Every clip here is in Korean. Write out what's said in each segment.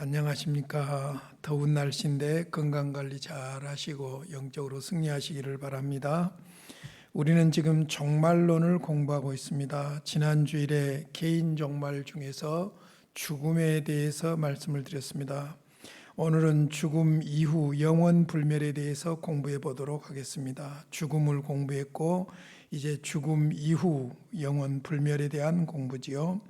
안녕하십니까. 더운 날씨인데 건강관리 잘 하시고 영적으로 승리하시기를 바랍니다. 우리는 지금 종말론을 공부하고 있습니다. 지난 주일에 개인 종말 중에서 죽음에 대해서 말씀을 드렸습니다. 오늘은 죽음 이후 영원 불멸에 대해서 공부해 보도록 하겠습니다. 죽음을 공부했고 이제 죽음 이후 영원 불멸에 대한 공부지요.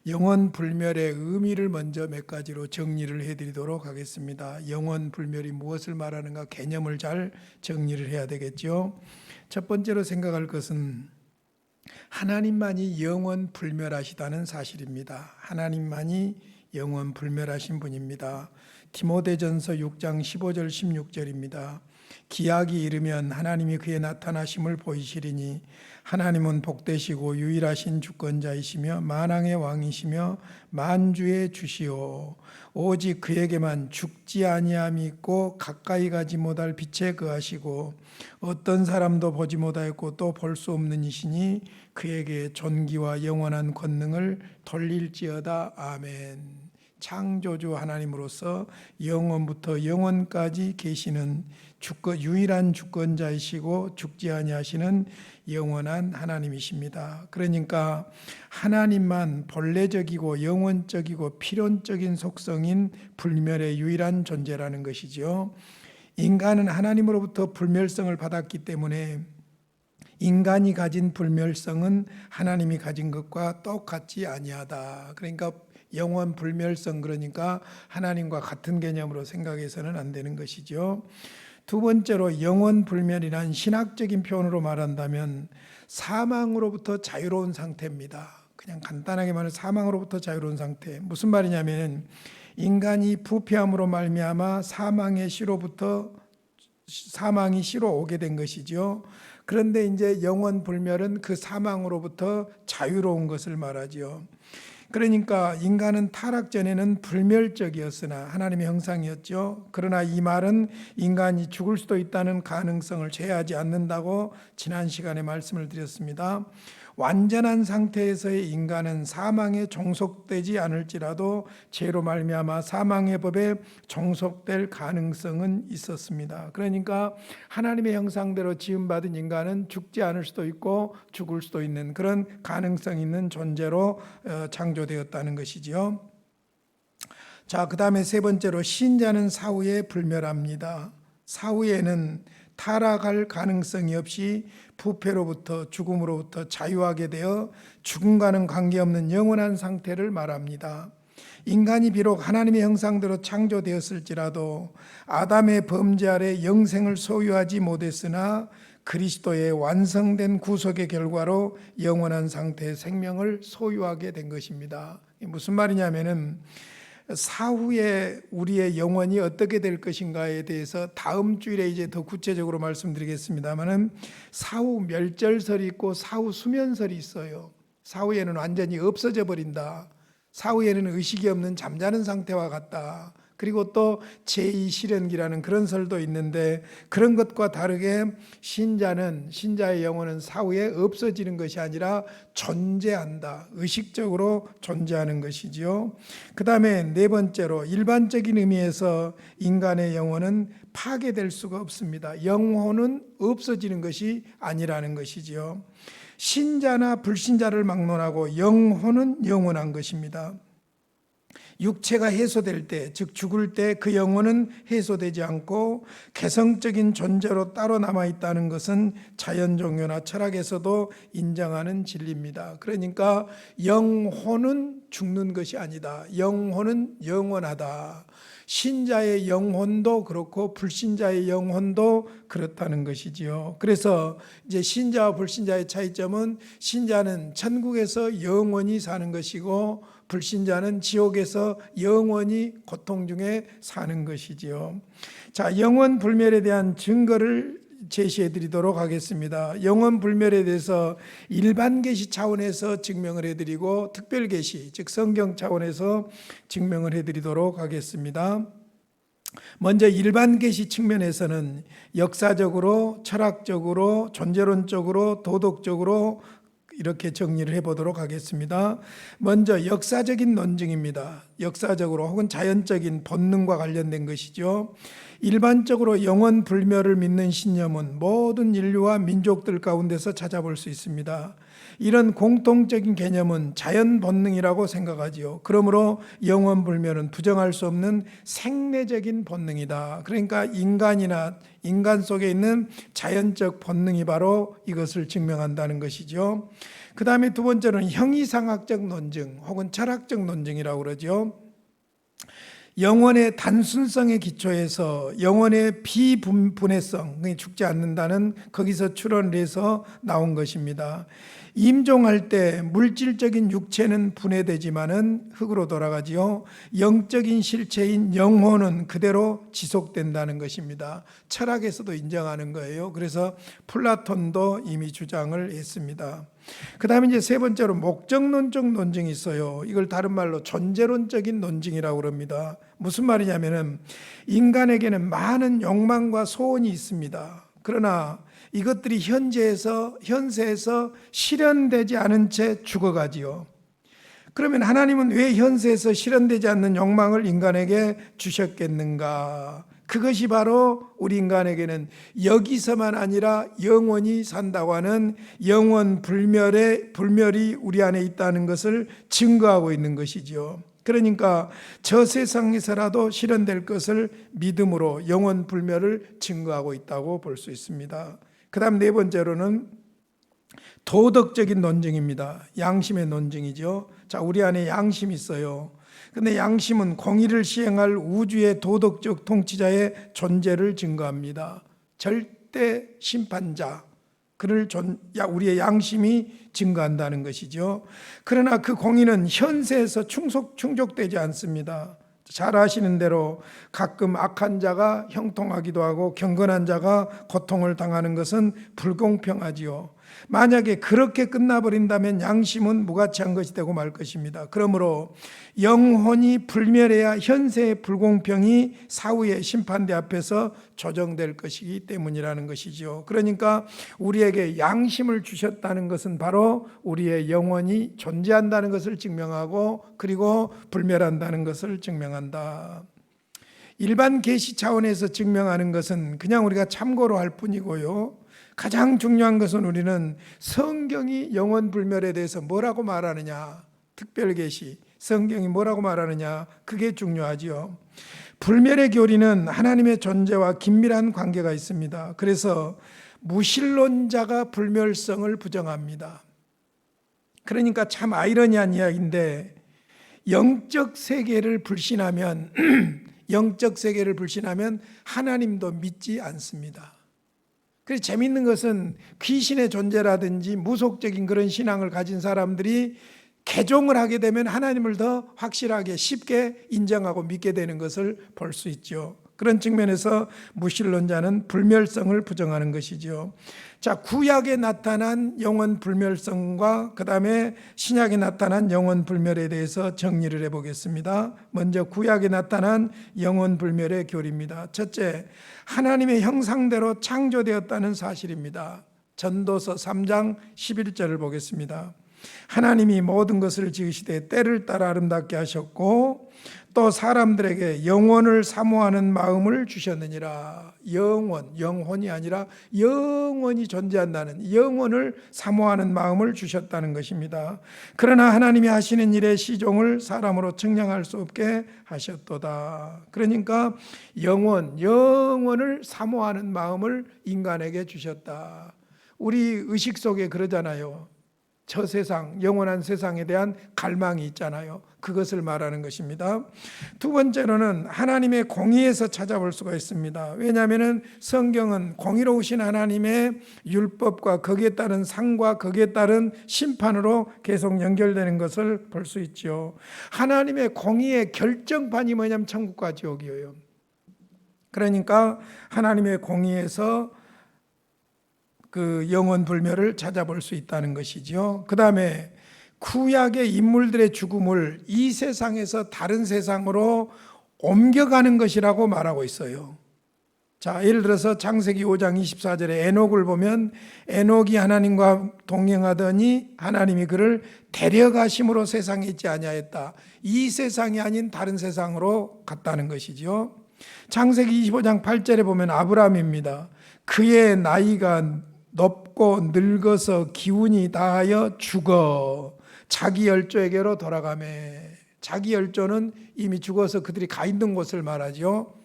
영원 불멸의 의미를 먼저 몇 가지로 정리를 해드리도록 하겠습니다. 영원 불멸이 무엇을 말하는가 개념을 잘 정리를 해야 되겠죠. 첫 번째로 생각할 것은 하나님만이 영원 불멸하시다는 사실입니다. 하나님만이 영원 불멸하신 분입니다. 디모데전서 6장 15절 16절입니다. 기약이 이르면 하나님이 그의 나타나심을 보이시리니 하나님은 복되시고 유일하신 주권자이시며 만왕의 왕이시며 만주의 주시오. 오직 그에게만 죽지 아니함이 있고 가까이 가지 못할 빛에 거하시고 어떤 사람도 보지 못하였고 또 볼 수 없는 이시니 그에게 존귀와 영원한 권능을 돌릴지어다. 아멘. 창조주 하나님으로서 영원부터 영원까지 계시는 유일한 주권자이시고 죽지 아니하시는 영원한 하나님이십니다. 그러니까 하나님만 본래적이고 영원적이고 필연적인 속성인 불멸의 유일한 존재라는 것이죠. 인간은 하나님으로부터 불멸성을 받았기 때문에 인간이 가진 불멸성은 하나님이 가진 것과 똑같지 아니하다. 그러니까 영원 불멸성, 그러니까 하나님과 같은 개념으로 생각해서는 안 되는 것이죠. 두 번째로 영원 불멸이란 신학적인 표현으로 말한다면 사망으로부터 자유로운 상태입니다. 그냥 간단하게 말하면 사망으로부터 자유로운 상태. 무슨 말이냐면 인간이 부패함으로 말미암아 사망이 시로 오게 된 것이죠. 그런데 이제 영원 불멸은 그 사망으로부터 자유로운 것을 말하죠. 그러니까 인간은 타락 전에는 불멸적이었으나 하나님의 형상이었죠. 그러나 이 말은 인간이 죽을 수도 있다는 가능성을 제외하지 않는다고 지난 시간에 말씀을 드렸습니다. 완전한 상태에서의 인간은 사망에 종속되지 않을지라도 죄로 말미암아 사망의 법에 종속될 가능성은 있었습니다. 그러니까 하나님의 형상대로 지음받은 인간은 죽지 않을 수도 있고 죽을 수도 있는 그런 가능성 있는 존재로 창조되었다는 것이지요. 자, 그 다음에 세 번째로 신자는 사후에 불멸합니다. 사후에는 타락할 가능성이 없이 부패로부터 죽음으로부터 자유하게 되어 죽음과는 관계없는 영원한 상태를 말합니다. 인간이 비록 하나님의 형상대로 창조되었을지라도 아담의 범죄 아래 영생을 소유하지 못했으나 그리스도의 완성된 구속의 결과로 영원한 상태의 생명을 소유하게 된 것입니다. 무슨 말이냐면은 사후에 우리의 영혼이 어떻게 될 것인가에 대해서 다음 주일에 이제 더 구체적으로 말씀드리겠습니다만은 사후 멸절설이 있고 사후 수면설이 있어요. 사후에는 완전히 없어져 버린다. 사후에는 의식이 없는 잠자는 상태와 같다. 그리고 또 제2실현기라는 그런 설도 있는데 그런 것과 다르게 신자의 영혼은 사후에 없어지는 것이 아니라 존재한다. 의식적으로 존재하는 것이지요. 그 다음에 네 번째로 일반적인 의미에서 인간의 영혼은 파괴될 수가 없습니다. 영혼은 없어지는 것이 아니라는 것이지요. 신자나 불신자를 막론하고 영혼은 영원한 것입니다. 육체가 해소될 때, 즉 죽을 때 그 영혼은 해소되지 않고 개성적인 존재로 따로 남아있다는 것은 자연종교나 철학에서도 인정하는 진리입니다. 그러니까 영혼은 죽는 것이 아니다. 영혼은 영원하다. 신자의 영혼도 그렇고 불신자의 영혼도 그렇다는 것이지요. 그래서 이제 신자와 불신자의 차이점은 신자는 천국에서 영원히 사는 것이고 불신자는 지옥에서 영원히 고통 중에 사는 것이지요. 자, 영원 불멸에 대한 증거를 제시해 드리도록 하겠습니다. 영원 불멸에 대해서 일반 계시 차원에서 증명을 해 드리고 특별 계시, 즉 성경 차원에서 증명을 해 드리도록 하겠습니다. 먼저 일반 계시 측면에서는 역사적으로, 철학적으로, 존재론적으로, 도덕적으로 이렇게 정리를 해보도록 하겠습니다. 먼저 역사적인 논증입니다. 역사적으로 혹은 자연적인 본능과 관련된 것이죠. 일반적으로 영원 불멸을 믿는 신념은 모든 인류와 민족들 가운데서 찾아볼 수 있습니다. 이런 공통적인 개념은 자연 본능이라고 생각하지요. 그러므로 영원 불멸은 부정할 수 없는 생내적인 본능이다. 그러니까 인간 속에 있는 자연적 본능이 바로 이것을 증명한다는 것이죠. 그 다음에 두 번째는 형이상학적 논증 혹은 철학적 논증이라고 그러죠. 영혼의 단순성에 기초해서 영혼의 비분해성, 죽지 않는다는 거기서 출원을 해서 나온 것입니다. 임종할 때 물질적인 육체는 분해되지만은 흙으로 돌아가지요. 영적인 실체인 영혼은 그대로 지속된다는 것입니다. 철학에서도 인정하는 거예요. 그래서 플라톤도 이미 주장을 했습니다. 그 다음에 이제 세 번째로 목적론적 논증이 있어요. 이걸 다른 말로 존재론적인 논증이라고 합니다. 무슨 말이냐면은 인간에게는 많은 욕망과 소원이 있습니다. 그러나 이것들이 현세에서 실현되지 않은 채 죽어가지요. 그러면 하나님은 왜 현세에서 실현되지 않는 욕망을 인간에게 주셨겠는가? 그것이 바로 우리 인간에게는 여기서만 아니라 영원히 산다고 하는 영원 불멸이 우리 안에 있다는 것을 증거하고 있는 것이죠. 그러니까 저 세상에서라도 실현될 것을 믿음으로 영원 불멸을 증거하고 있다고 볼 수 있습니다. 그 다음 네 번째로는 도덕적인 논증입니다. 양심의 논증이죠. 자, 우리 안에 양심이 있어요. 근데 양심은 공의를 시행할 우주의 도덕적 통치자의 존재를 증거합니다. 절대 심판자, 우리의 양심이 증거한다는 것이죠. 그러나 그 공의는 현세에서 충족되지 않습니다. 잘 아시는 대로 가끔 악한 자가 형통하기도 하고 경건한 자가 고통을 당하는 것은 불공평하지요. 만약에 그렇게 끝나버린다면 양심은 무가치한 것이 되고 말 것입니다. 그러므로 영혼이 불멸해야 현세의 불공평이 사후의 심판대 앞에서 조정될 것이기 때문이라는 것이죠. 그러니까 우리에게 양심을 주셨다는 것은 바로 우리의 영혼이 존재한다는 것을 증명하고 그리고 불멸한다는 것을 증명한다. 일반 계시 차원에서 증명하는 것은 그냥 우리가 참고로 할 뿐이고요. 가장 중요한 것은 우리는 성경이 영원 불멸에 대해서 뭐라고 말하느냐, 특별 계시 성경이 뭐라고 말하느냐, 그게 중요하지요. 불멸의 교리는 하나님의 존재와 긴밀한 관계가 있습니다. 그래서 무신론자가 불멸성을 부정합니다. 그러니까 참 아이러니한 이야기인데 영적 세계를 불신하면 하나님도 믿지 않습니다. 그래서 재미있는 것은 귀신의 존재라든지 무속적인 그런 신앙을 가진 사람들이 개종을 하게 되면 하나님을 더 확실하게 쉽게 인정하고 믿게 되는 것을 볼 수 있죠. 그런 측면에서 무신론자는 불멸성을 부정하는 것이죠. 자, 구약에 나타난 영원 불멸성과 그 다음에 신약에 나타난 영원 불멸에 대해서 정리를 해보겠습니다. 먼저 구약에 나타난 영원 불멸의 교리입니다. 첫째, 하나님의 형상대로 창조되었다는 사실입니다. 전도서 3장 11절을 보겠습니다. 하나님이 모든 것을 지으시되 때를 따라 아름답게 하셨고 또 사람들에게 영원을 사모하는 마음을 주셨느니라. 영혼이 아니라 영원히 존재한다는 영혼을 사모하는 마음을 주셨다는 것입니다. 그러나 하나님이 하시는 일의 시종을 사람으로 측량할 수 없게 하셨도다. 그러니까 영혼을 사모하는 마음을 인간에게 주셨다. 우리 의식 속에 그러잖아요. 저 세상, 영원한 세상에 대한 갈망이 있잖아요. 그것을 말하는 것입니다. 두 번째로는 하나님의 공의에서 찾아볼 수가 있습니다. 왜냐하면 성경은 공의로우신 하나님의 율법과 거기에 따른 상과 거기에 따른 심판으로 계속 연결되는 것을 볼 수 있죠. 하나님의 공의의 결정판이 뭐냐면 천국과 지옥이에요. 그러니까 하나님의 공의에서 그 영원 불멸을 찾아볼 수 있다는 것이죠. 그 다음에 구약의 인물들의 죽음을 이 세상에서 다른 세상으로 옮겨가는 것이라고 말하고 있어요. 자, 예를 들어서 창세기 5장 24절에 에녹을 보면 에녹이 하나님과 동행하더니 하나님이 그를 데려가심으로 세상에 있지 아니하였다. 이 세상이 아닌 다른 세상으로 갔다는 것이죠. 창세기 25장 8절에 보면 아브라함입니다. 그의 나이가 높고 늙어서 기운이 다하여 죽어 자기 열조에게로 돌아가매. 자기 열조는 이미 죽어서 그들이 가 있는 곳을 말하죠.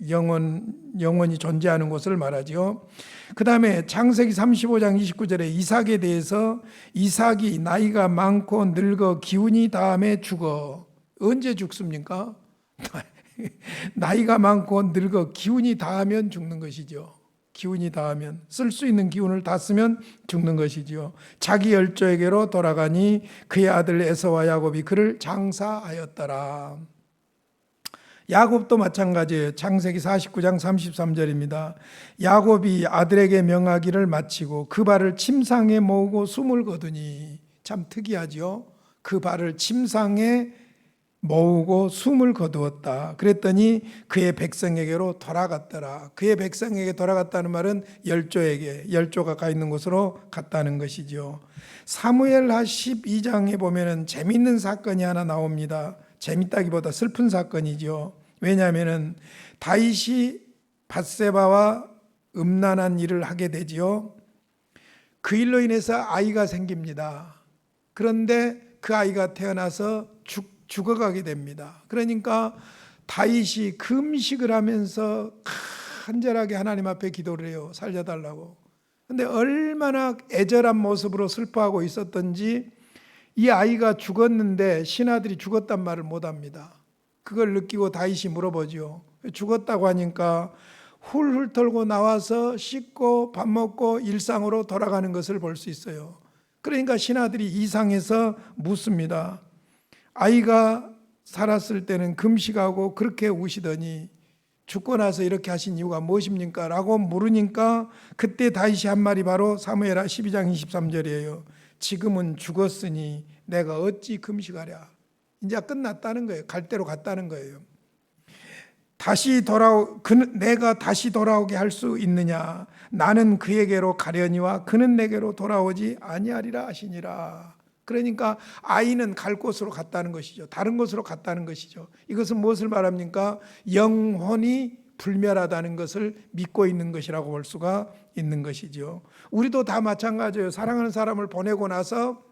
영원히 존재하는 곳을 말하죠. 그 다음에 창세기 35장 29절에 이삭에 대해서 이삭이 나이가 많고 늙어 기운이 다함에 죽어. 언제 죽습니까? 나이가 많고 늙어 기운이 다하면 죽는 것이죠. 기운이 다하면, 쓸 수 있는 기운을 다 쓰면 죽는 것이죠. 자기 열조에게로 돌아가니 그의 아들 에서와 야곱이 그를 장사하였더라. 야곱도 마찬가지예요. 창세기 49장 33절입니다. 야곱이 아들에게 명하기를 마치고 그 발을 침상에 모으고 숨을 거두니. 참 특이하죠. 그 발을 침상에 모으고 숨을 거두었다. 그랬더니 그의 백성에게로 돌아갔더라. 그의 백성에게 돌아갔다는 말은 열조가 가 있는 곳으로 갔다는 것이죠. 사무엘하 12장에 보면은 재밌는 사건이 하나 나옵니다. 재밌다기보다 슬픈 사건이죠. 왜냐하면은 다윗이 밧세바와 음란한 일을 하게 되지요. 그 일로 인해서 아이가 생깁니다. 그런데 그 아이가 태어나서 죽어가게 됩니다. 그러니까 다윗이 금식을 하면서 간절하게 하나님 앞에 기도를 해요. 살려달라고. 그런데 얼마나 애절한 모습으로 슬퍼하고 있었던지 이 아이가 죽었는데 신하들이 죽었단 말을 못합니다. 그걸 느끼고 다윗이 물어보죠. 죽었다고 하니까 훌훌 털고 나와서 씻고 밥 먹고 일상으로 돌아가는 것을 볼 수 있어요. 그러니까 신하들이 이상해서 묻습니다. 아이가 살았을 때는 금식하고 그렇게 우시더니 죽고 나서 이렇게 하신 이유가 무엇입니까? 라고 물으니까 그때 다윗이 한 말이 바로 사무엘하 12장 23절이에요. 지금은 죽었으니 내가 어찌 금식하랴. 이제 끝났다는 거예요. 갈 대로 갔다는 거예요. 내가 다시 돌아오게 할 수 있느냐? 나는 그에게로 가려니와 그는 내게로 돌아오지 아니하리라 하시니라. 그러니까 아이는 갈 곳으로 갔다는 것이죠. 다른 곳으로 갔다는 것이죠. 이것은 무엇을 말합니까? 영혼이 불멸하다는 것을 믿고 있는 것이라고 볼 수가 있는 것이죠. 우리도 다 마찬가지예요. 사랑하는 사람을 보내고 나서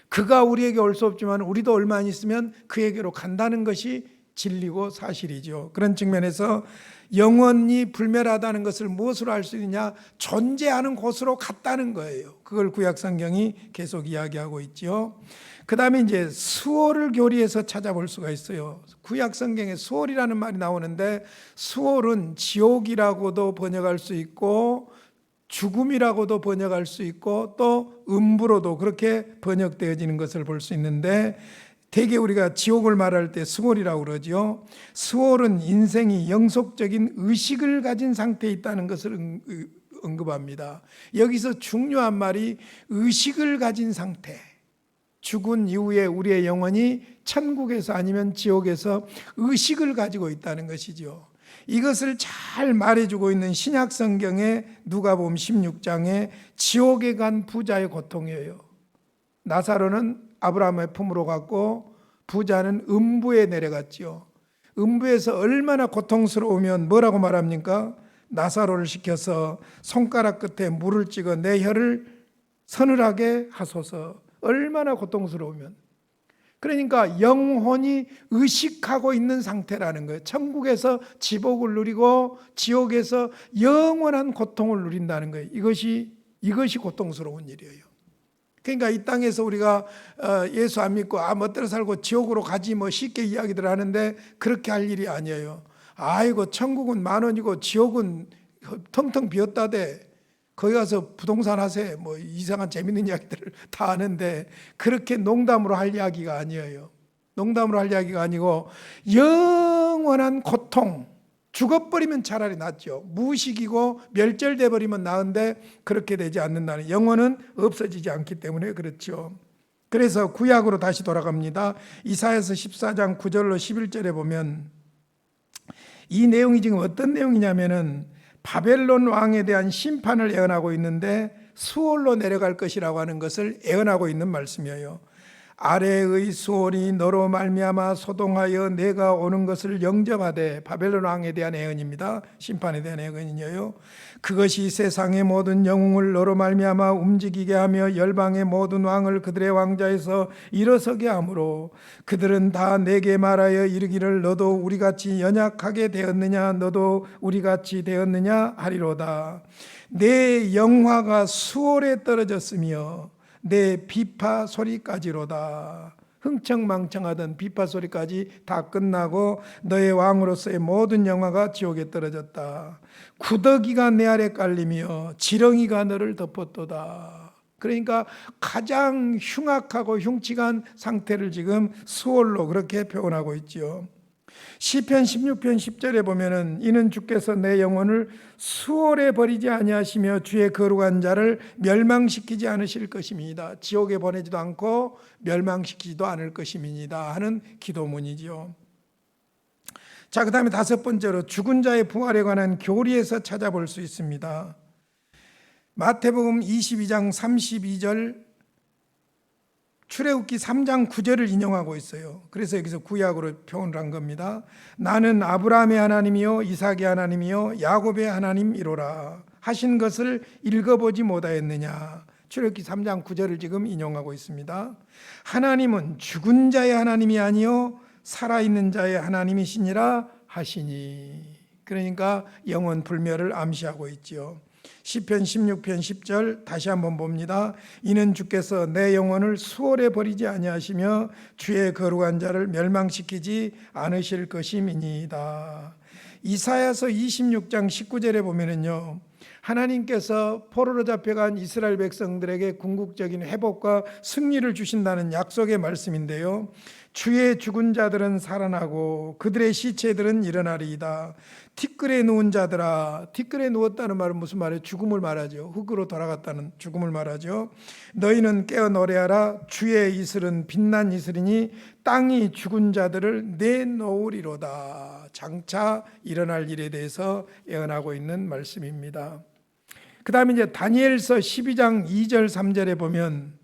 그가 우리에게 올 수 없지만 우리도 얼마 안 있으면 그에게로 간다는 것이 진리고 사실이죠. 그런 측면에서 영원히 불멸하다는 것을 무엇으로 알 수 있느냐? 존재하는 곳으로 갔다는 거예요. 그걸 구약 성경이 계속 이야기하고 있죠. 그 다음에 이제 수월을 교리에서 찾아볼 수가 있어요. 구약 성경에 수월이라는 말이 나오는데 수월은 지옥이라고도 번역할 수 있고 죽음이라고도 번역할 수 있고 또 음부로도 그렇게 번역되어지는 것을 볼 수 있는데 대개 우리가 지옥을 말할 때 수월이라고 그러죠. 수월은 인생이 영속적인 의식을 가진 상태에 있다는 것을 언급합니다. 여기서 중요한 말이 의식을 가진 상태. 죽은 이후에 우리의 영혼이 천국에서 아니면 지옥에서 의식을 가지고 있다는 것이죠. 이것을 잘 말해주고 있는 신약 성경의 누가복음 16장에 지옥에 간 부자의 고통이에요. 나사로는 아브라함의 품으로 갔고 부자는 음부에 내려갔지요. 음부에서 얼마나 고통스러우면 뭐라고 말합니까? 나사로를 시켜서 손가락 끝에 물을 찍어 내 혀를 서늘하게 하소서. 얼마나 고통스러우면. 그러니까 영혼이 의식하고 있는 상태라는 거예요. 천국에서 지복을 누리고 지옥에서 영원한 고통을 누린다는 거예요. 이것이 고통스러운 일이에요. 그러니까 이 땅에서 우리가 예수 안 믿고 멋대로 살고 지옥으로 가지 쉽게 이야기들 하는데 그렇게 할 일이 아니에요. 아이고 천국은 만원이고 지옥은 텅텅 비었다대. 거기 가서 부동산 하세요. 이상한 재밌는 이야기들을 다 하는데 그렇게 농담으로 할 이야기가 아니에요. 농담으로 할 이야기가 아니고 영원한 고통, 죽어버리면 차라리 낫죠. 무식이고 멸절돼 버리면 나은데 그렇게 되지 않는다는, 영혼은 없어지지 않기 때문에 그렇죠. 그래서 구약으로 다시 돌아갑니다. 이사야서 14장 9절로 11절에 보면 이 내용이 지금 어떤 내용이냐면은 바벨론 왕에 대한 심판을 예언하고 있는데 수월로 내려갈 것이라고 하는 것을 예언하고 있는 말씀이에요. 아래의 수월이 너로 말미암아 소동하여 내가 오는 것을 영접하되, 바벨론 왕에 대한 예언입니다. 심판에 대한 예언이에요. 그것이 세상의 모든 영웅을 너로 말미암아 움직이게 하며 열방의 모든 왕을 그들의 왕자에서 일어서게 하므로 그들은 다 내게 말하여 이르기를 너도 우리같이 연약하게 되었느냐, 너도 우리같이 되었느냐 하리로다. 내 영화가 수월에 떨어졌으며 내 비파 소리까지로다. 흥청망청하던 비파 소리까지 다 끝나고 너의 왕으로서의 모든 영화가 지옥에 떨어졌다. 구더기가 내 아래 깔리며 지렁이가 너를 덮었도다. 그러니까 가장 흉악하고 흉측한 상태를 지금 수월로 그렇게 표현하고 있지요. 시편 16편 10절에 보면은 이는 주께서 내 영혼을 수월에 버리지 아니하시며 주의 거룩한 자를 멸망시키지 않으실 것입니다. 지옥에 보내지도 않고 멸망시키지도 않을 것입니다 하는 기도문이지요. 자, 그 다음에 다섯 번째로 죽은 자의 부활에 관한 교리에서 찾아볼 수 있습니다. 마태복음 22장 32절, 출애굽기 3장 9절을 인용하고 있어요. 그래서 여기서 구약으로 표현을 한 겁니다. 나는 아브라함의 하나님이요 이삭의 하나님이요 야곱의 하나님이로라 하신 것을 읽어보지 못하였느냐. 출애굽기 3장 9절을 지금 인용하고 있습니다. 하나님은 죽은 자의 하나님이 아니요 살아있는 자의 하나님이시니라 하시니. 그러니까 영원 불멸을 암시하고 있지요. 시편 16편 10절 다시 한번 봅니다. 이는 주께서 내 영혼을 수월에 버리지 아니하시며 주의 거룩한 자를 멸망시키지 않으실 것임이니이다. 이사야서 26장 19절에 보면은요, 하나님께서 포로로 잡혀간 이스라엘 백성들에게 궁극적인 회복과 승리를 주신다는 약속의 말씀인데요, 주의 죽은 자들은 살아나고 그들의 시체들은 일어나리이다. 티끌에 누운 자들아. 티끌에 누웠다는 말은 무슨 말이에요? 죽음을 말하죠. 흙으로 돌아갔다는 죽음을 말하죠. 너희는 깨어 노래하라. 주의 이슬은 빛난 이슬이니 땅이 죽은 자들을 내놓으리로다. 장차 일어날 일에 대해서 예언하고 있는 말씀입니다. 그 다음에 이제 다니엘서 12장 2절 3절에 보면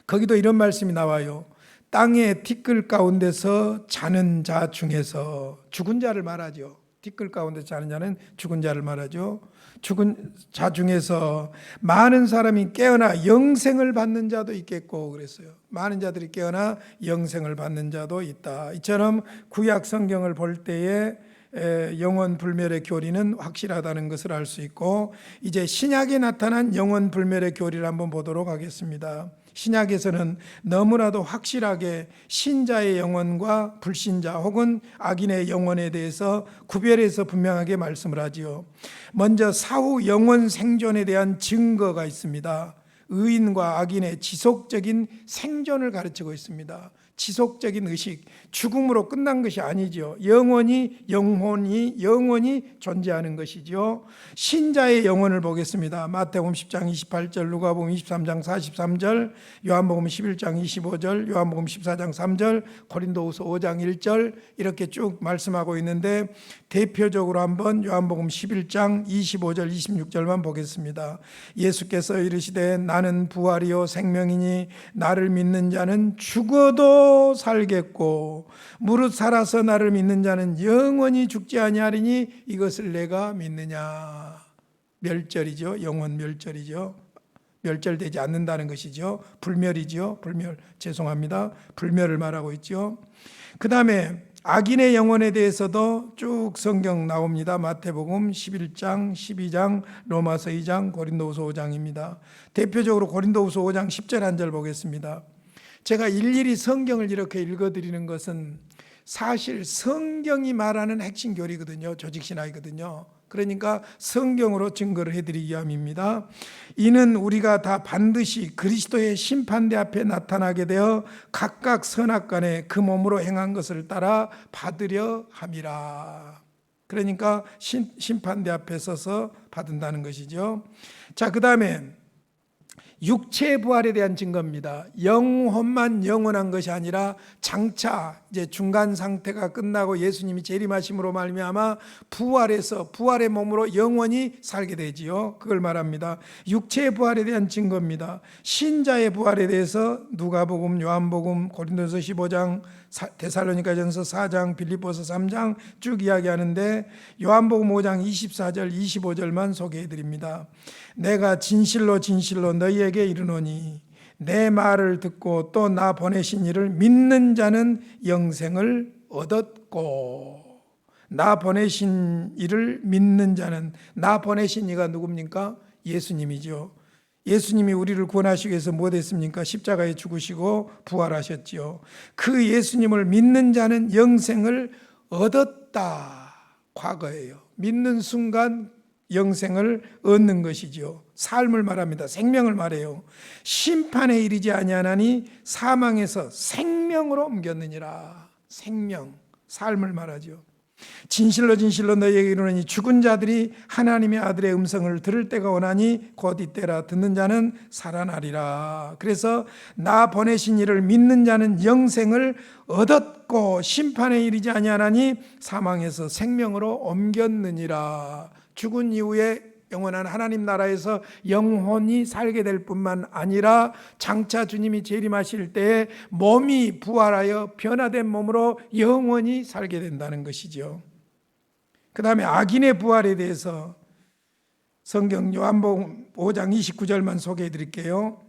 거기도 이런 말씀이 나와요. 땅의 티끌 가운데서 자는 자 중에서, 죽은 자를 말하죠. 티끌 가운데 자는 자는 죽은 자를 말하죠. 죽은 자 중에서 많은 사람이 깨어나 영생을 받는 자도 있겠고 그랬어요. 많은 자들이 깨어나 영생을 받는 자도 있다. 이처럼 구약 성경을 볼 때에 영원 불멸의 교리는 확실하다는 것을 알 수 있고, 이제 신약에 나타난 영원 불멸의 교리를 한번 보도록 하겠습니다. 신약에서는 너무나도 확실하게 신자의 영혼과 불신자 혹은 악인의 영혼에 대해서 구별해서 분명하게 말씀을 하지요. 먼저 사후 영원 생존에 대한 증거가 있습니다. 의인과 악인의 지속적인 생존을 가르치고 있습니다. 지속적인 의식, 죽음으로 끝난 것이 아니죠. 영원히 존재하는 것이죠. 신자의 영혼을 보겠습니다. 마태복음 10장 28절, 누가복음 23장 43절, 요한복음 11장 25절, 요한복음 14장 3절, 고린도후서 5장 1절 이렇게 쭉 말씀하고 있는데, 대표적으로 한번 요한복음 11장 25절 26절만 보겠습니다. 예수께서 이르시되 나는 부활이요 생명이니 나를 믿는 자는 죽어도 살겠고 무릇 살아서 나를 믿는 자는 영원히 죽지 아니하리니 이것을 내가 믿느냐. 멸절이죠. 영원 멸절이죠. 멸절되지 않는다는 것이죠. 불멸이죠. 불멸. 죄송합니다. 불멸을 말하고 있죠. 그 다음에 악인의 영혼에 대해서도 쭉 성경 나옵니다. 마태복음 11장, 12장, 로마서 2장, 고린도후서 5장입니다. 대표적으로 고린도후서 5장 10절 한 절 보겠습니다. 제가 일일이 성경을 이렇게 읽어드리는 것은 사실 성경이 말하는 핵심 교리거든요. 조직신학이거든요. 그러니까 성경으로 증거를 해드리기 위함입니다. 이는 우리가 다 반드시 그리스도의 심판대 앞에 나타나게 되어 각각 선악간에 그 몸으로 행한 것을 따라 받으려 함이라. 그러니까 심판대 앞에 서서 받는다는 것이죠. 자, 그 다음에 육체의 부활에 대한 증거입니다. 영혼만 영원한 것이 아니라 장차 이제 중간 상태가 끝나고 예수님이 재림하심으로 말미암아 부활해서 부활의 몸으로 영원히 살게 되지요. 그걸 말합니다. 육체의 부활에 대한 증거입니다. 신자의 부활에 대해서 누가복음, 요한복음, 고린도서 15장, 데살로니가전서 4장, 빌립보서 3장 쭉 이야기하는데 요한복음 5장 24절 25절만 소개해 드립니다. 내가 진실로 진실로 너희에게 이르노니 내 말을 듣고 또 나 보내신 이를 믿는 자는 영생을 얻었고, 나 보내신 이를 믿는 자는, 나 보내신 이가 누굽니까? 예수님이죠. 예수님이 우리를 구원하시기 위해서 뭐 됐습니까? 십자가에 죽으시고 부활하셨지요. 그 예수님을 믿는 자는 영생을 얻었다. 과거예요. 믿는 순간 영생을 얻는 것이죠. 삶을 말합니다. 생명을 말해요. 심판에 이르지 아니하나니 사망에서 생명으로 옮겼느니라. 생명, 삶을 말하죠. 진실로 진실로 너희에게 이르노니 죽은 자들이 하나님의 아들의 음성을 들을 때가 오나니 곧 이때라. 듣는 자는 살아나리라. 그래서 나 보내신 이를 믿는 자는 영생을 얻었고 심판에 이르지 아니하나니 사망에서 생명으로 옮겼느니라. 죽은 이후에 영원한 하나님 나라에서 영혼이 살게 될 뿐만 아니라 장차 주님이 재림하실 때에 몸이 부활하여 변화된 몸으로 영원히 살게 된다는 것이죠. 그 다음에 악인의 부활에 대해서 성경 요한복음 5장 29절만 소개해 드릴게요.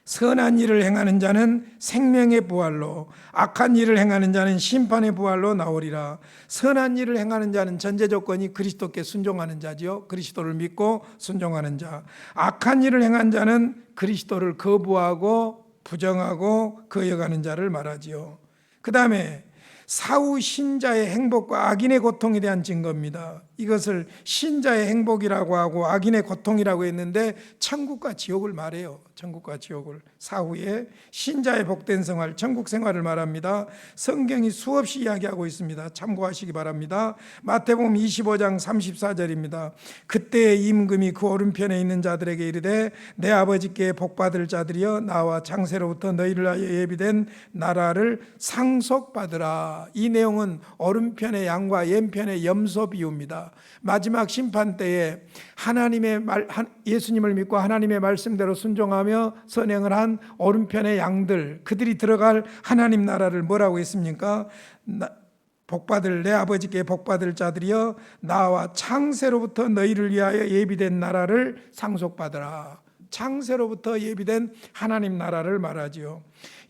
선한 일을 행하는 자는 생명의 부활로, 악한 일을 행하는 자는 심판의 부활로 나오리라. 선한 일을 행하는 자는 전제 조건이 그리스도께 순종하는 자지요. 그리스도를 믿고 순종하는 자. 악한 일을 행한 자는 그리스도를 거부하고 부정하고 거역하는 자를 말하지요. 그 다음에 사후 신자의 행복과 악인의 고통에 대한 증거입니다. 이것을 신자의 행복이라고 하고 악인의 고통이라고 했는데 천국과 지옥을 말해요. 천국과 지옥을. 사후에 신자의 복된 생활, 천국 생활을 말합니다. 성경이 수없이 이야기하고 있습니다. 참고하시기 바랍니다. 마태복음 25장 34절입니다. 그때의 임금이 그 오른편에 있는 자들에게 이르되 내 아버지께 복받을 자들이여 나와 창세로부터 너희를 위하여 예비된 나라를 상속받으라. 이 내용은 오른편의 양과 왼편의 염소 비유입니다. 마지막 심판 때에 하나님의 예수님을 믿고 하나님의 말씀대로 순종하며 선행을 한 오른편의 양들, 그들이 들어갈 하나님 나라를 뭐라고 했습니까? 복받을 내 아버지께 복받을 자들이여 나와 창세로부터 너희를 위하여 예비된 나라를 상속받으라. 창세로부터 예비된 하나님 나라를 말하지요.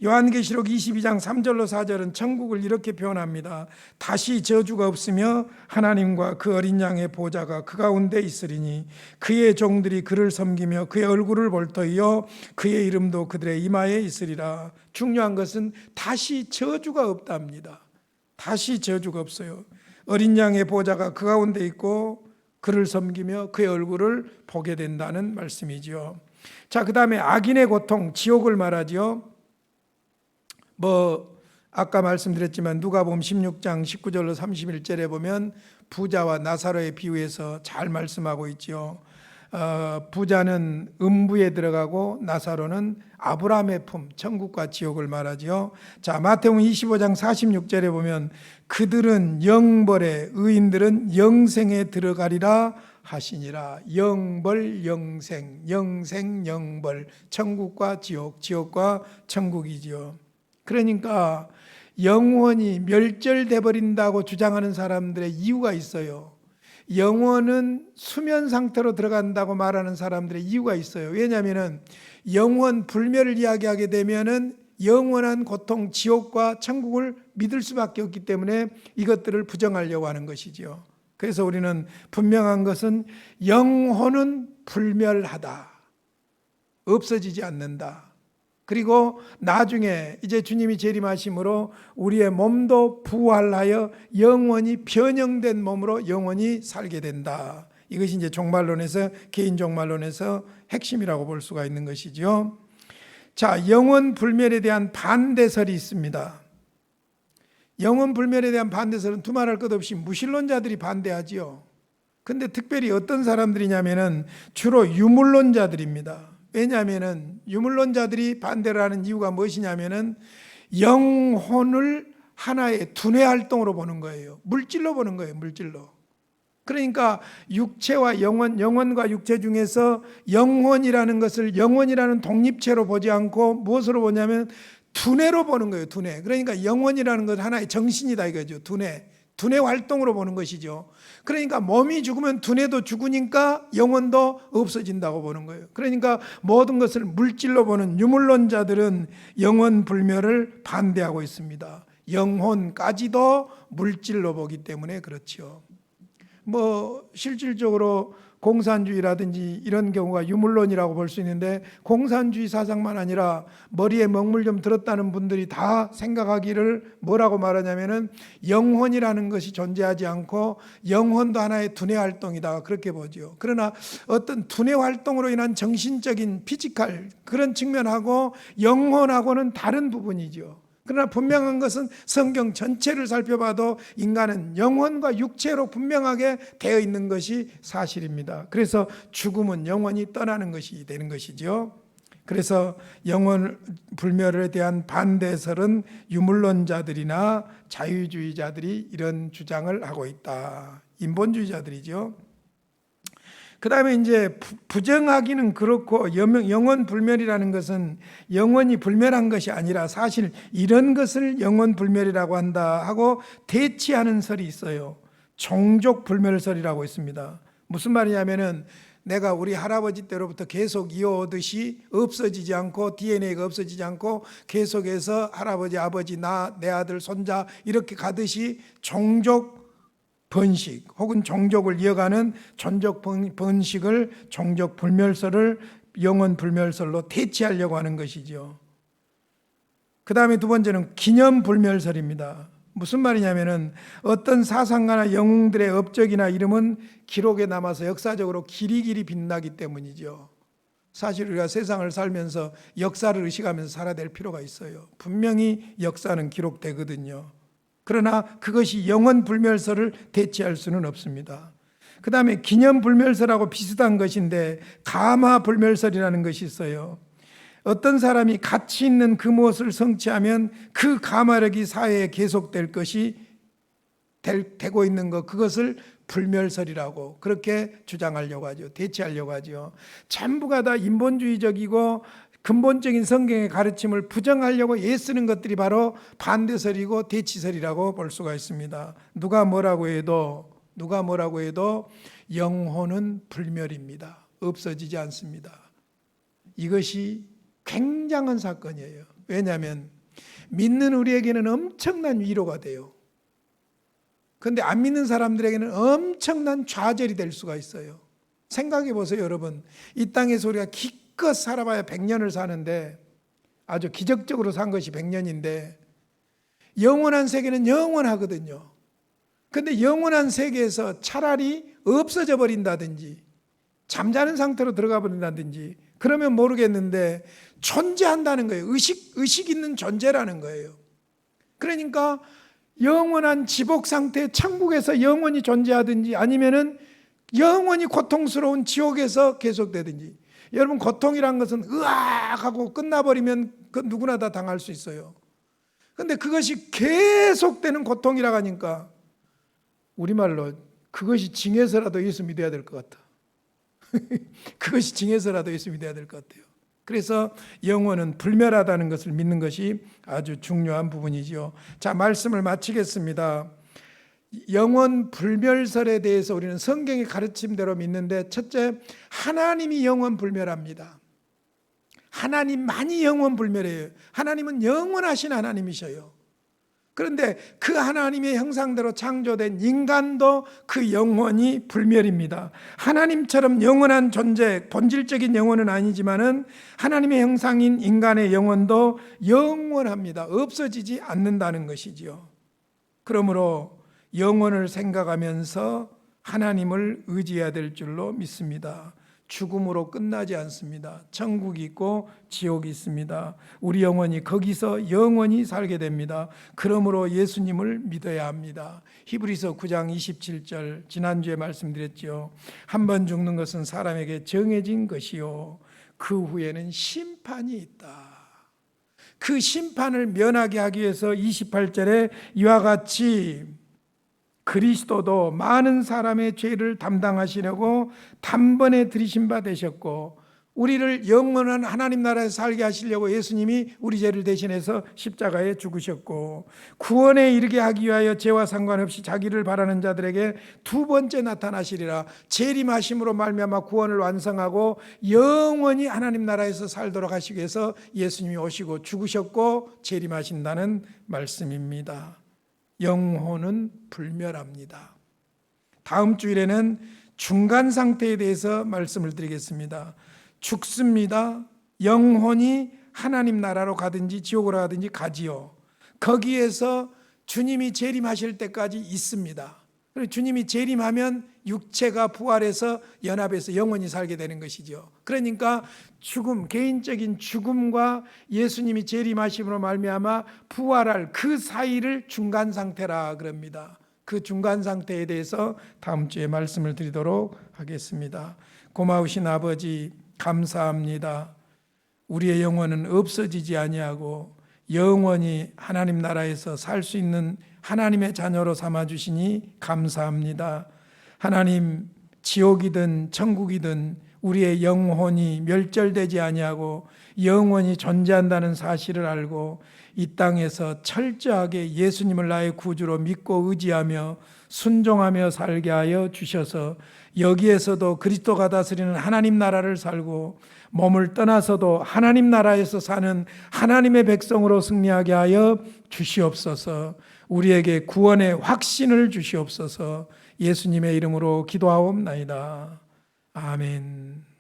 요한계시록 22장 3절로 4절은 천국을 이렇게 표현합니다. 다시 저주가 없으며 하나님과 그 어린 양의 보좌가 그 가운데 있으리니 그의 종들이 그를 섬기며 그의 얼굴을 볼 터이요 그의 이름도 그들의 이마에 있으리라. 중요한 것은 다시 저주가 없답니다. 다시 저주가 없어요. 어린 양의 보좌가 그 가운데 있고 그를 섬기며 그의 얼굴을 보게 된다는 말씀이죠. 자, 그 다음에 악인의 고통, 지옥을 말하죠. 아까 말씀드렸지만 누가복음 16장 19절로 31절에 보면 부자와 나사로의 비유에서 잘 말씀하고 있죠. 부자는 음부에 들어가고 나사로는 아브라함의 품, 천국과 지옥을 말하지요. 자, 마태복음 25장 46절에 보면 그들은 영벌에, 의인들은 영생에 들어가리라 하시니라. 영벌, 영생, 영생, 영벌, 천국과 지옥, 지옥과 천국이지요. 그러니까 영원히 멸절돼 버린다고 주장하는 사람들의 이유가 있어요. 영원은 수면 상태로 들어간다고 말하는 사람들의 이유가 있어요. 왜냐하면 영원 불멸을 이야기하게 되면은 영원한 고통, 지옥과 천국을 믿을 수밖에 없기 때문에 이것들을 부정하려고 하는 것이죠. 그래서 우리는 분명한 것은 영혼은 불멸하다. 없어지지 않는다. 그리고 나중에 이제 주님이 재림하심으로 우리의 몸도 부활하여 영원히 변형된 몸으로 영원히 살게 된다. 이것이 이제 종말론에서, 개인 종말론에서 핵심이라고 볼 수가 있는 것이죠. 자, 영원 불멸에 대한 반대설이 있습니다. 영원 불멸에 대한 반대설은 두말할 것 없이 무신론자들이 반대하지요. 근데 특별히 어떤 사람들이냐면은 주로 유물론자들입니다. 왜냐하면은 유물론자들이 반대를 하는 이유가 무엇이냐면은 영혼을 하나의 두뇌 활동으로 보는 거예요. 물질로 보는 거예요. 물질로. 그러니까 육체와 영혼과 육체 중에서 영혼이라는 것을 영혼이라는 독립체로 보지 않고 무엇으로 보냐면 두뇌로 보는 거예요. 두뇌. 그러니까 영혼이라는 것 하나의 정신이다 이거죠. 두뇌 활동으로 보는 것이죠. 그러니까 몸이 죽으면 두뇌도 죽으니까 영혼도 없어진다고 보는 거예요. 그러니까 모든 것을 물질로 보는 유물론자들은 영혼 불멸을 반대하고 있습니다. 영혼까지도 물질로 보기 때문에 그렇죠. 실질적으로 공산주의라든지 이런 경우가 유물론이라고 볼 수 있는데, 공산주의 사상만 아니라 머리에 먹물 좀 들었다는 분들이 다 생각하기를 뭐라고 말하냐면은 영혼이라는 것이 존재하지 않고 영혼도 하나의 두뇌 활동이다 그렇게 보죠. 그러나 어떤 두뇌 활동으로 인한 정신적인 피지컬 그런 측면하고 영혼하고는 다른 부분이죠. 그러나 분명한 것은 성경 전체를 살펴봐도 인간은 영혼과 육체로 분명하게 되어 있는 것이 사실입니다. 그래서 죽음은 영혼이 떠나는 것이 되는 것이죠. 그래서 영혼 불멸에 대한 반대설은 유물론자들이나 자유주의자들이 이런 주장을 하고 있다. 인본주의자들이죠. 그 다음에 이제 부정하기는 그렇고 영혼 불멸이라는 것은 영혼이 불멸한 것이 아니라 사실 이런 것을 영혼 불멸이라고 한다 하고 대치하는 설이 있어요. 종족 불멸설이라고 있습니다. 무슨 말이냐면은 내가 우리 할아버지 때로부터 계속 이어오듯이 없어지지 않고 DNA가 없어지지 않고 계속해서 할아버지, 아버지, 나, 내 아들, 손자 이렇게 가듯이 종족 번식 혹은 종족을 이어가는 종족 번식을 종족 불멸설을 영혼 불멸설로 대체하려고 하는 것이죠. 그 다음에 두 번째는 기념 불멸설입니다. 무슨 말이냐면은 어떤 사상가나 영웅들의 업적이나 이름은 기록에 남아서 역사적으로 길이길이 빛나기 때문이죠. 사실 우리가 세상을 살면서 역사를 의식하면서 살아야 될 필요가 있어요. 분명히 역사는 기록되거든요. 그러나 그것이 영혼 불멸설을 대체할 수는 없습니다. 그 다음에 기념 불멸설하고 비슷한 것인데 가마 불멸설이라는 것이 있어요. 어떤 사람이 가치 있는 그 무엇을 성취하면 그 가마력이 사회에 계속될 것이 되고 있는 것, 그것을 불멸설이라고 그렇게 주장하려고 하죠. 대체하려고 하죠. 전부가 다 인본주의적이고 근본적인 성경의 가르침을 부정하려고 애쓰는 것들이 바로 반대설이고 대치설이라고 볼 수가 있습니다. 누가 뭐라고 해도 영혼은 불멸입니다. 없어지지 않습니다. 이것이 굉장한 사건이에요. 왜냐하면 믿는 우리에게는 엄청난 위로가 돼요. 그런데 안 믿는 사람들에게는 엄청난 좌절이 될 수가 있어요. 생각해 보세요, 여러분. 이 땅에서 우리가 기껏 살아봐야 100년을 사는데, 아주 기적적으로 산 것이 100년인데 영원한 세계는 영원하거든요. 그런데 영원한 세계에서 차라리 없어져 버린다든지 잠자는 상태로 들어가 버린다든지 그러면 모르겠는데 존재한다는 거예요. 의식 있는 존재라는 거예요. 그러니까 영원한 지복 상태 천국에서 영원히 존재하든지 아니면은 영원히 고통스러운 지옥에서 계속되든지. 여러분, 고통이란 것은 으악 하고 끝나버리면 그 누구나 다 당할 수 있어요. 그런데 그것이 계속되는 고통이라고 하니까 우리말로 그것이 징해서라도 예수 믿어야 될 것 같아. 그것이 징해서라도 예수 믿어야 될 것 같아요. 그래서 영혼은 불멸하다는 것을 믿는 것이 아주 중요한 부분이죠. 자, 말씀을 마치겠습니다. 영혼 불멸설에 대해서 우리는 성경의 가르침대로 믿는데, 첫째, 하나님이 영혼 불멸합니다. 하나님만이 영혼 불멸해요. 하나님은 영원하신 하나님이셔요. 그런데 그 하나님의 형상대로 창조된 인간도 그 영혼이 불멸입니다. 하나님처럼 영원한 존재, 본질적인 영혼은 아니지만은 하나님의 형상인 인간의 영혼도 영원합니다. 없어지지 않는다는 것이지요. 그러므로 영혼을 생각하면서 하나님을 의지해야 될 줄로 믿습니다. 죽음으로 끝나지 않습니다. 천국이 있고 지옥이 있습니다. 우리 영혼이 거기서 영원히 살게 됩니다. 그러므로 예수님을 믿어야 합니다. 히브리서 9장 27절, 지난주에 말씀드렸죠. 한 번 죽는 것은 사람에게 정해진 것이요 그 후에는 심판이 있다. 그 심판을 면하게 하기 위해서 28절에 이와 같이 그리스도도 많은 사람의 죄를 담당하시려고 단번에 들이신 바 되셨고, 우리를 영원한 하나님 나라에서 살게 하시려고 예수님이 우리 죄를 대신해서 십자가에 죽으셨고, 구원에 이르게 하기 위하여 죄와 상관없이 자기를 바라는 자들에게 두 번째 나타나시리라. 재림하심으로 말미암아 구원을 완성하고 영원히 하나님 나라에서 살도록 하시기 위해서 예수님이 오시고 죽으셨고 재림하신다는 말씀입니다. 영혼은 불멸합니다. 다음 주일에는 중간 상태에 대해서 말씀을 드리겠습니다. 죽습니다. 영혼이 하나님 나라로 가든지 지옥으로 가든지 가지요. 거기에서 주님이 재림하실 때까지 있습니다. 그리고 주님이 재림하면 육체가 부활해서 연합해서 영원히 살게 되는 것이죠. 그러니까 죽음, 개인적인 죽음과 예수님이 재림하심으로 말미암아 부활할 그 사이를 중간 상태라 그럽니다. 그 중간 상태에 대해서 다음 주에 말씀을 드리도록 하겠습니다. 고마우신 아버지, 감사합니다. 우리의 영혼은 없어지지 아니하고 영원히 하나님 나라에서 살 수 있는 하나님의 자녀로 삼아 주시니 감사합니다. 하나님, 지옥이든 천국이든 우리의 영혼이 멸절되지 아니하고 영원히 존재한다는 사실을 알고 이 땅에서 철저하게 예수님을 나의 구주로 믿고 의지하며 순종하며 살게 하여 주셔서 여기에서도 그리스도가 다스리는 하나님 나라를 살고 몸을 떠나서도 하나님 나라에서 사는 하나님의 백성으로 승리하게 하여 주시옵소서. 우리에게 구원의 확신을 주시옵소서. 예수님의 이름으로 기도하옵나이다. 아멘.